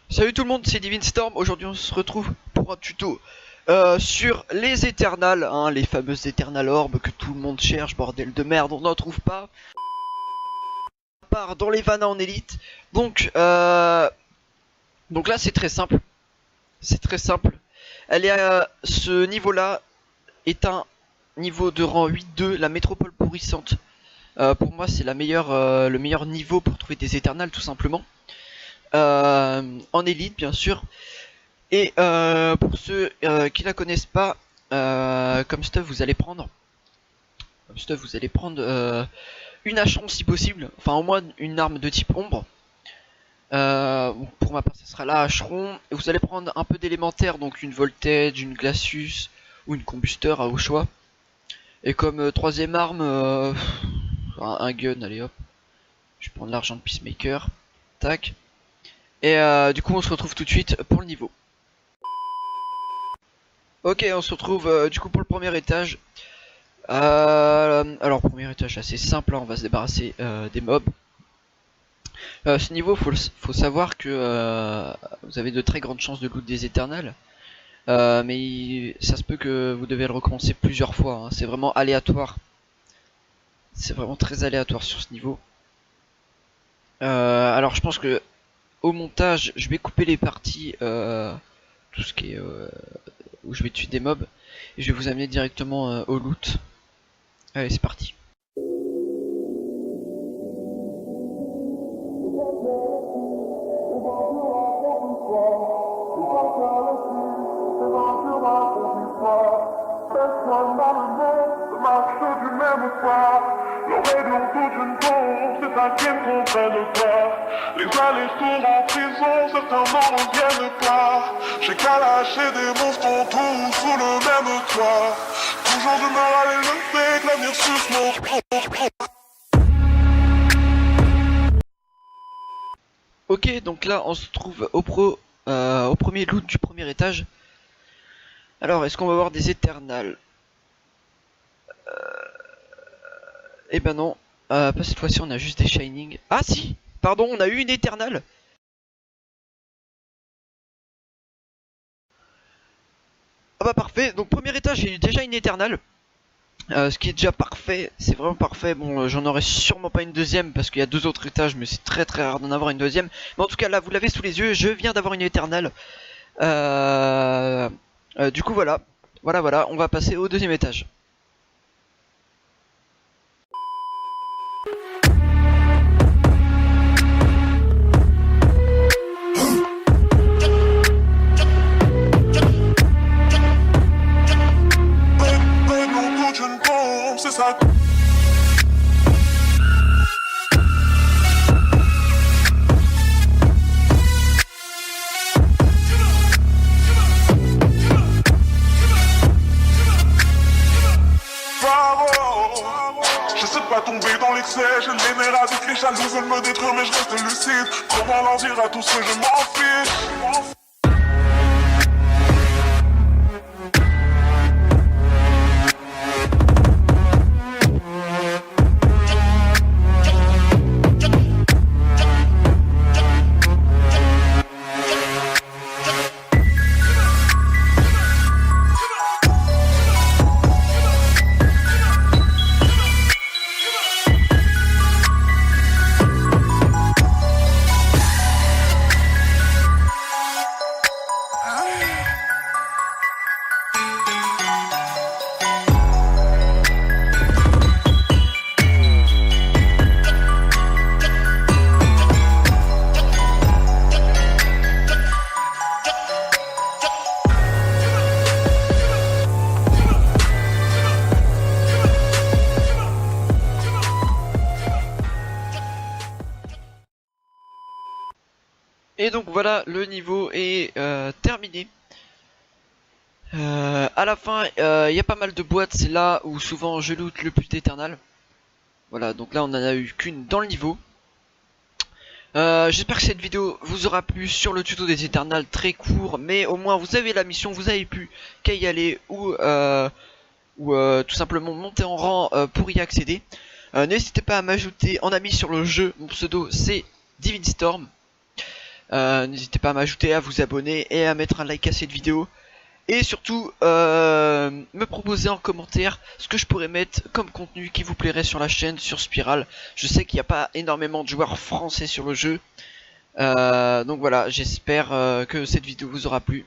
Salut tout le monde, c'est Divine Storm. Aujourd'hui on se retrouve pour un tuto sur les Eternals, hein, les fameuses Eternal Orbs que tout le monde cherche, bordel de merde, on n'en trouve pas. À part dans les Vannas en élite. Donc là c'est très simple. C'est très simple. Elle est à ce niveau là est un niveau de rang 8-2, la métropole pourrissante. Pour moi c'est la meilleure, le meilleur niveau pour trouver des Eternals tout simplement. En élite bien sûr. Et pour ceux qui la connaissent pas, comme stuff vous allez prendre une hacheron si possible, enfin au moins une arme de type ombre. Pour ma part ce sera la hacheron. Et vous allez prendre un peu d'élémentaire, donc une voltage, une glacius ou une combusteur au choix. Et comme troisième arme, un gun, allez hop. Je vais prendre l'argent de Peacemaker. Tac. Et du coup on se retrouve tout de suite pour le niveau. Ok, on se retrouve du coup pour le premier étage. Alors premier étage assez simple, hein, on va se débarrasser des mobs. Ce niveau faut savoir que vous avez de très grandes chances de loot des Eternals. Mais ça se peut que vous devez le recommencer plusieurs fois, hein. C'est vraiment aléatoire. C'est vraiment très aléatoire sur ce niveau. Alors je pense que au montage, je vais couper les parties, tout ce qui est où je vais tuer des mobs, et je vais vous amener directement au loot. Allez, c'est parti. Les allers-retours en prison, certains n'en reviennent pas. J'ai qu'à lâcher des monstres tous sous le même toit. Toujours d'humeur à l'élever, que l'avenir suce mon... Ok, donc là on se trouve au premier loot du premier étage. Alors, est-ce qu'on va avoir des Eternals? Eh ben non, pas cette fois-ci, on a juste des Shining. Ah si, pardon, on a eu une Eternal. Ah bah parfait, donc premier étage, j'ai eu déjà une Eternal. Ce qui est déjà parfait, c'est vraiment parfait. Bon, j'en aurai sûrement pas une deuxième parce qu'il y a deux autres étages, mais c'est très très rare d'en avoir une deuxième. Mais en tout cas, là, vous l'avez sous les yeux, je viens d'avoir une Eternal. Du coup, voilà, on va passer au deuxième étage. C'est ça. J'essaie de pas tomber dans l'excès, j'ai le nerfs avec les jaloux veulent me détruire mais je reste lucide. Comment leur dire à tous ceux je m'en fiche. Et donc voilà, le niveau est terminé. À la fin, il y a pas mal de boîtes, c'est là où souvent je loot le plus d'Eternal. Voilà, donc là on en a eu qu'une dans le niveau. J'espère que cette vidéo vous aura plu sur le tuto des Éternals, très court, mais au moins vous avez la mission, vous avez pu qu'à y aller ou tout simplement monter en rang pour y accéder. N'hésitez pas à m'ajouter en ami sur le jeu, mon pseudo c'est Divine Storm. N'hésitez pas à m'ajouter, à vous abonner et à mettre un like à cette vidéo. Et surtout, me proposer en commentaire ce que je pourrais mettre comme contenu qui vous plairait sur la chaîne, sur Spiral. Je sais qu'il n'y a pas énormément de joueurs français sur le jeu. Donc voilà, j'espère que cette vidéo vous aura plu.